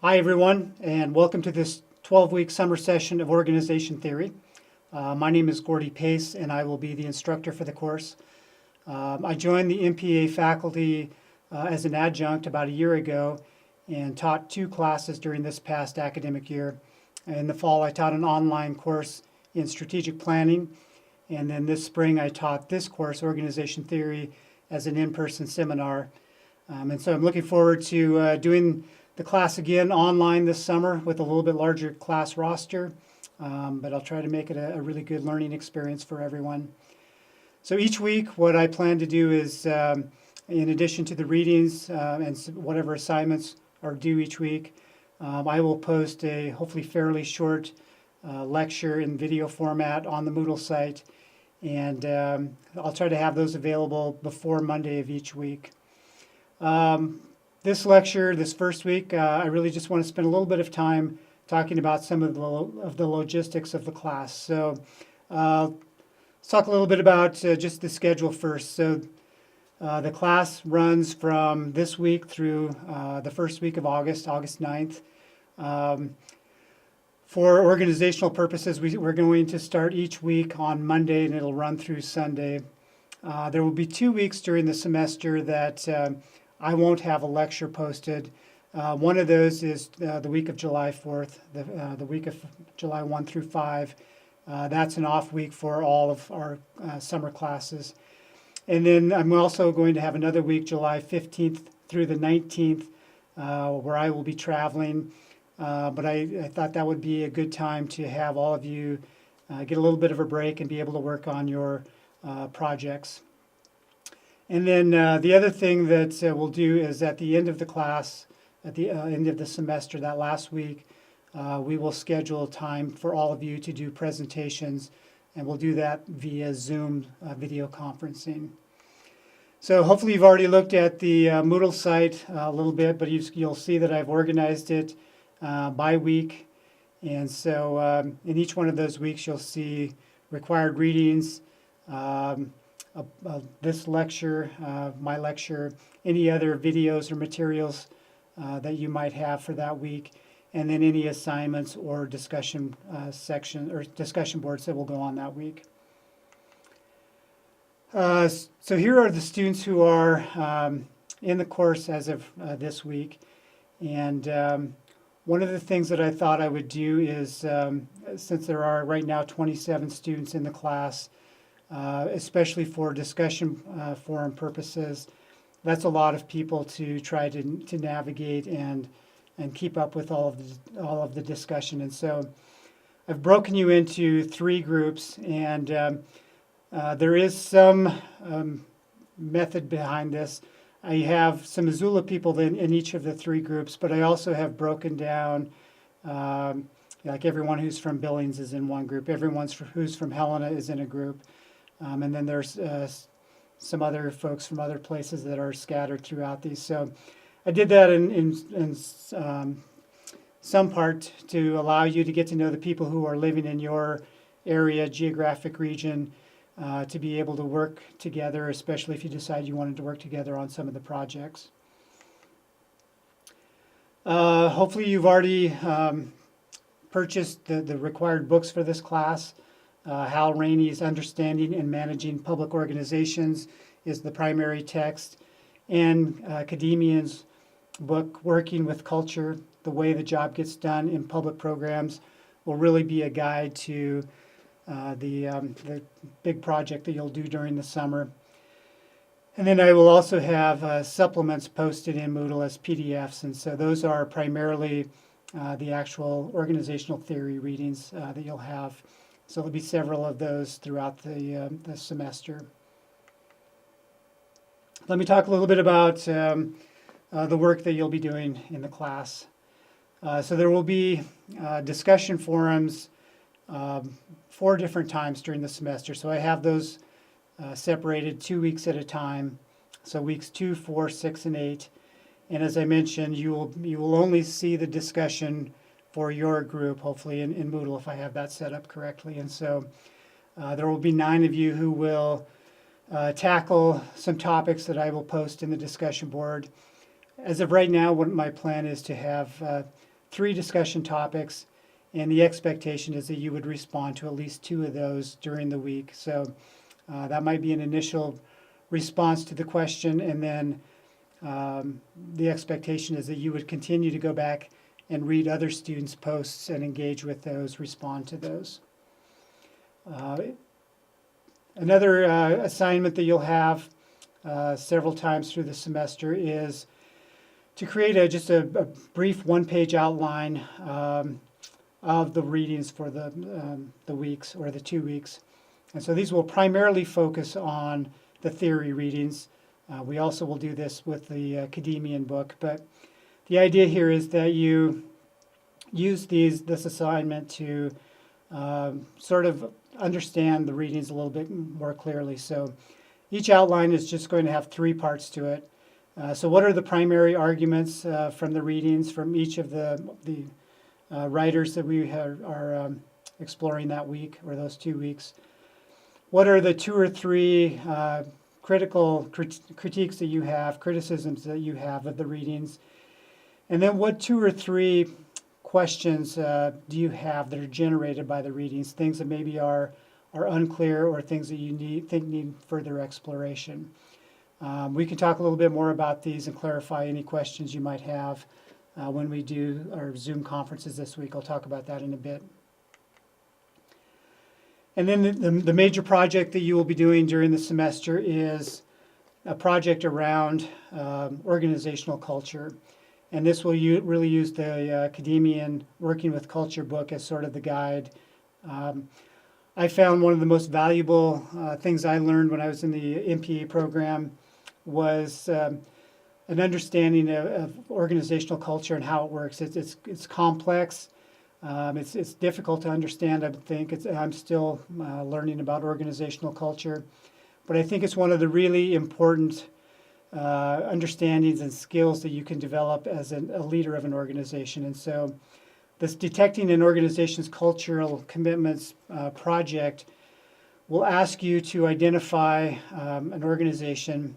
Hi, everyone, and welcome to this 12-week summer session of Organization Theory. My name is Gordy Pace, and I will be the instructor for the course. I joined the MPA faculty as an adjunct about a year ago and taught 2 classes during this past academic year. In the fall, I taught an online course in strategic planning, and then this spring, I taught this course, Organization Theory, as an in-person seminar. And so I'm looking forward to doing the class again online this summer with a little bit larger class roster, but I'll try to make it a really good learning experience for everyone. So each week, what I plan to do is, in addition to the readings and whatever assignments are due each week, I will post a hopefully fairly short lecture in video format on the Moodle site, and I'll try to have those available before Monday of each week. This lecture, this first week, I really just want to spend a little bit of time talking about some of the logistics of the class. So let's talk a little bit about just the schedule first. So the class runs from this week through the first week of August, August 9th. For organizational purposes, we're going to start each week on Monday, and it'll run through Sunday. There will be 2 weeks during the semester that I won't have a lecture posted. One of those is the week of July 4th, the week of July 1 through 5. That's an off week for all of our summer classes. And then I'm also going to have another week, July 15th through the 19th, where I will be traveling. But I thought that would be a good time to have all of you get a little bit of a break and be able to work on your projects. And then the other thing that we'll do is at the end of the class, at the end of the semester, that last week, we will schedule time for all of you to do presentations, and we'll do that via Zoom video conferencing. So hopefully you've already looked at the Moodle site a little bit, but you'll see that I've organized it by week. And so in each one of those weeks, you'll see required readings, this lecture, my lecture, any other videos or materials that you might have for that week, and then any assignments or discussion section or discussion boards that will go on that week. So here are the students who are in the course as of this week, and one of the things that I thought I would do is, since there are right now 27 students in the class, especially for discussion forum purposes, that's a lot of people to try to navigate and keep up with all of the discussion. And so I've broken you into 3 groups, and there is some method behind this. I have some Missoula people in each of the 3 groups, but I also have broken down, like everyone who's from Billings is in one group, everyone who's from Helena is in a group. And then there's some other folks from other places that are scattered throughout these. So I did that in some part to allow you to get to know the people who are living in your area, geographic region, to be able to work together, especially if you decide you wanted to work together on some of the projects. Hopefully you've already purchased the required books for this class. Hal Rainey's Understanding and Managing Public Organizations is the primary text, and Kademian's book, Working with Culture, The Way the Job Gets Done in Public Programs, will really be a guide to the big project that you'll do during the summer. And then I will also have supplements posted in Moodle as PDFs, and so those are primarily the actual organizational theory readings that you'll have. So there'll be several of those throughout the semester. Let me talk a little bit about the work that you'll be doing in the class. So there will be discussion forums 4 different times during the semester. So I have those separated 2 weeks at a time. So weeks 2, 4, 6, and 8. And as I mentioned, you will only see the discussion for your group, hopefully in Moodle, if I have that set up correctly. And so there will be 9 of you who will tackle some topics that I will post in the discussion board. As of right now, what my plan is to have 3 discussion topics, and the expectation is that you would respond to at least 2 of those during the week. So that might be an initial response to the question, and then the expectation is that you would continue to go back and read other students' posts and engage with those, respond to those. Another assignment that you'll have several times through the semester is to create just a brief one-page outline of the readings for the weeks or the 2 weeks. And so these will primarily focus on the theory readings. We also will do this with the Academian book, but the idea here is that you use this assignment to sort of understand the readings a little bit more clearly. So each outline is just going to have 3 parts to it. So what are the primary arguments from the readings from each of the writers that we are exploring that week or those 2 weeks? What are the 2 or 3 critiques that you have, criticisms that you have of the readings? And then what 2 or 3 questions do you have that are generated by the readings, things that maybe are unclear or things that you think need further exploration? We can talk a little bit more about these and clarify any questions you might have when we do our Zoom conferences this week. I'll talk about that in a bit. And then the major project that you will be doing during the semester is a project around organizational culture. And this will really use the Academian Working with Culture book as sort of the guide. I found one of the most valuable things I learned when I was in the MPA program was an understanding of organizational culture and how it works. It's complex. It's difficult to understand, I think. I'm still learning about organizational culture. But I think it's one of the really important understandings and skills that you can develop as a leader of an organization. And so this Detecting an Organization's Cultural Commitments project will ask you to identify an organization.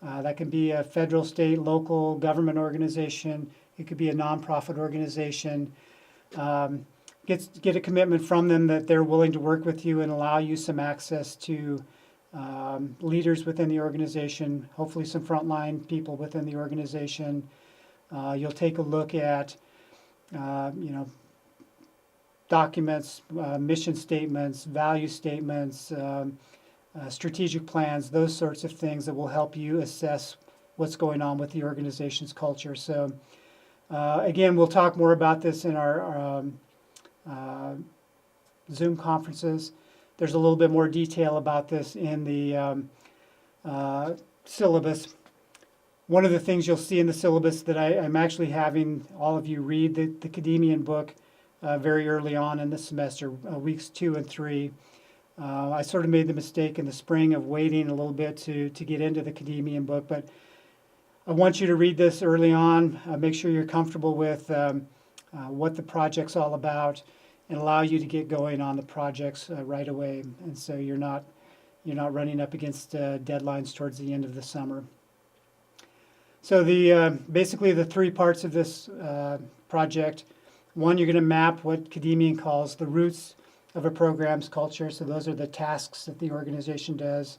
That can be a federal, state, local government organization. It could be a nonprofit organization. Get a commitment from them that they're willing to work with you and allow you some access to leaders within the organization, hopefully some frontline people within the organization. You'll take a look at documents, mission statements, value statements, strategic plans, those sorts of things that will help you assess what's going on with the organization's culture. So again, we'll talk more about this in our Zoom conferences. There's a little bit more detail about this in the syllabus. One of the things you'll see in the syllabus that I'm actually having all of you read the Academian book very early on in the semester, weeks 2 and 3. I sort of made the mistake in the spring of waiting a little bit to get into the Academian book, but I want you to read this early on. Make sure you're comfortable with what the project's all about, and allow you to get going on the projects right away. And so you're not running up against deadlines towards the end of the summer. So basically the 3 parts of this project. One, you're going to map what Academian calls the roots of a program's culture. So those are the tasks that the organization does,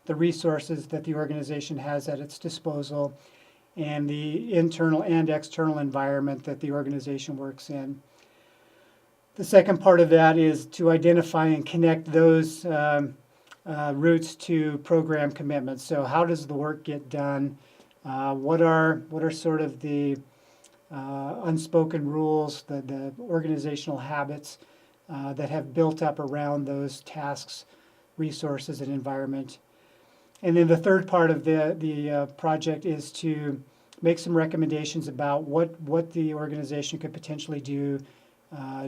the resources that the organization has at its disposal, and the internal and external environment that the organization works in. The second part of that is to identify and connect those roots to program commitments. So how does the work get done? What are sort of the unspoken rules, the organizational habits that have built up around those tasks, resources, and environment? And then the third part of the project is to make some recommendations about what the organization could potentially do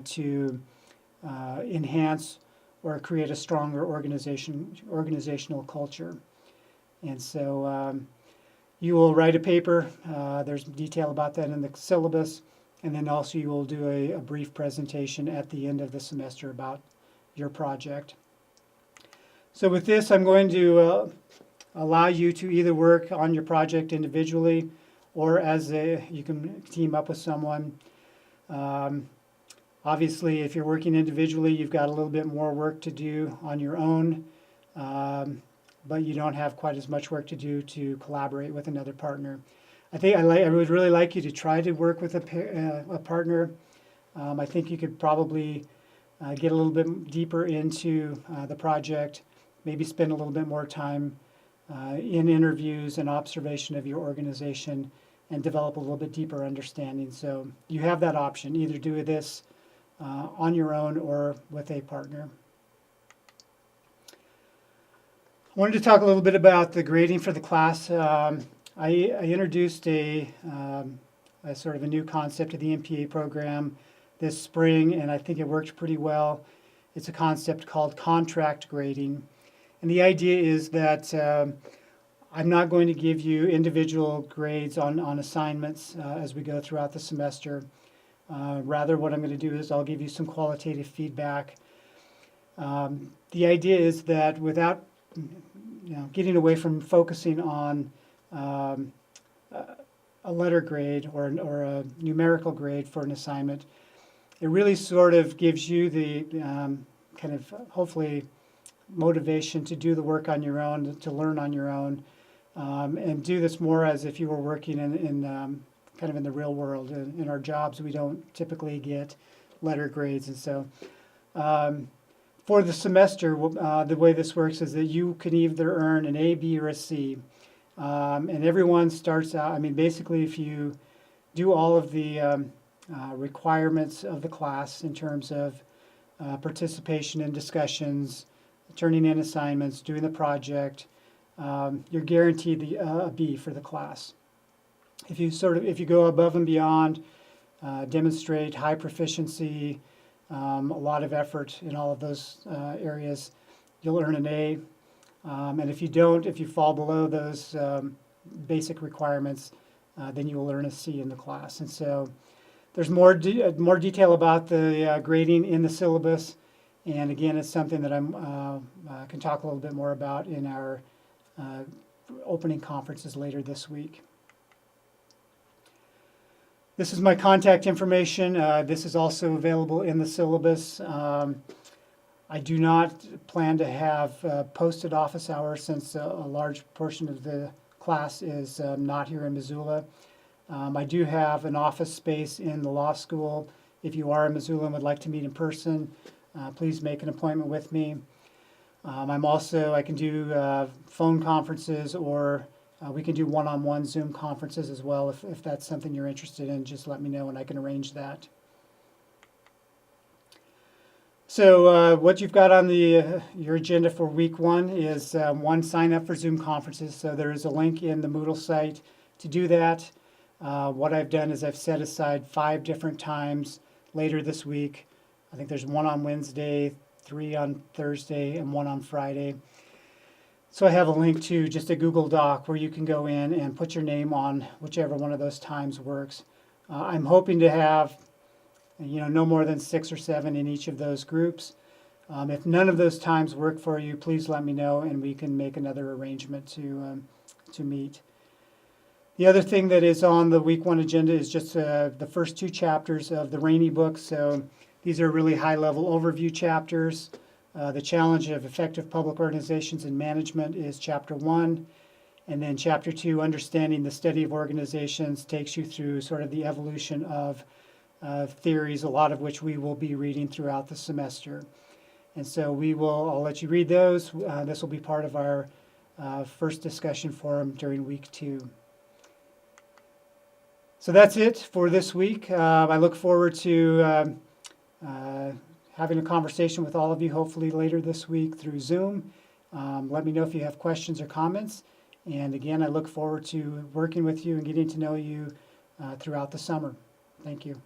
to enhance or create a stronger organizational culture. And so you will write a paper. There's detail about that in the syllabus. And then also you will do a brief presentation at the end of the semester about your project. So with this, I'm going to allow you to either work on your project individually or you can team up with someone. Obviously, if you're working individually, you've got a little bit more work to do on your own, but you don't have quite as much work to do to collaborate with another partner. I would really like you to try to work with a partner. I think you could probably get a little bit deeper into the project, maybe spend a little bit more time in interviews and observation of your organization, and develop a little bit deeper understanding. So you have that option, either do this on your own or with a partner. I wanted to talk a little bit about the grading for the class. I introduced a sort of a new concept to the MPA program this spring, and I think it worked pretty well. It's a concept called contract grading. And the idea is that I'm not going to give you individual grades on assignments as we go throughout the semester. Rather, what I'm going to do is I'll give you some qualitative feedback. The idea is that without getting away from focusing on a letter grade or a numerical grade for an assignment, it really sort of gives you the kind of hopefully motivation to do the work on your own, to learn on your own, and do this more as if you were working in kind of in the real world. In our jobs, we don't typically get letter grades, and so for the semester, the way this works is that you can either earn an A, B, or a C, and everyone starts out. I mean, basically, if you do all of the requirements of the class in terms of participation in discussions, turning in assignments, doing the project, you're guaranteed a B for the class. If you go above and beyond, demonstrate high proficiency, a lot of effort in all of those areas, you'll earn an A. And if you fall below those basic requirements, then you will earn a C in the class. And so there's more detail about the grading in the syllabus. And again, it's something that I can talk a little bit more about in our opening conferences later this week. This is my contact information. This is also available in the syllabus. I do not plan to have posted office hours since a large portion of the class is not here in Missoula. I do have an office space in the law school. If you are in Missoula and would like to meet in person, please make an appointment with me. I can do phone conferences, or we can do one-on-one Zoom conferences as well. If that's something you're interested in, just let me know and I can arrange that. So what you've got on your agenda for week 1 is sign up for Zoom conferences. So there is a link in the Moodle site to do that. What I've done is I've set aside 5 different times later this week. I think there's 1 on Wednesday, 3 on Thursday, and 1 on Friday. So I have a link to just a Google Doc where you can go in and put your name on whichever one of those times works. I'm hoping to have no more than 6 or 7 in each of those groups. If none of those times work for you, please let me know and we can make another arrangement to meet. The other thing that is on the week 1 agenda is just the first 2 chapters of the Rainey book. So these are really high-level overview chapters. The Challenge of Effective Public Organizations and Management is chapter 1. And then chapter 2, Understanding the Study of Organizations, takes you through sort of the evolution of theories, a lot of which we will be reading throughout the semester. And so I'll let you read those. This will be part of our first discussion forum during week 2. So that's it for this week. I look forward to having a conversation with all of you hopefully later this week through Zoom. Let me know if you have questions or comments. And again, I look forward to working with you and getting to know you throughout the summer. Thank you.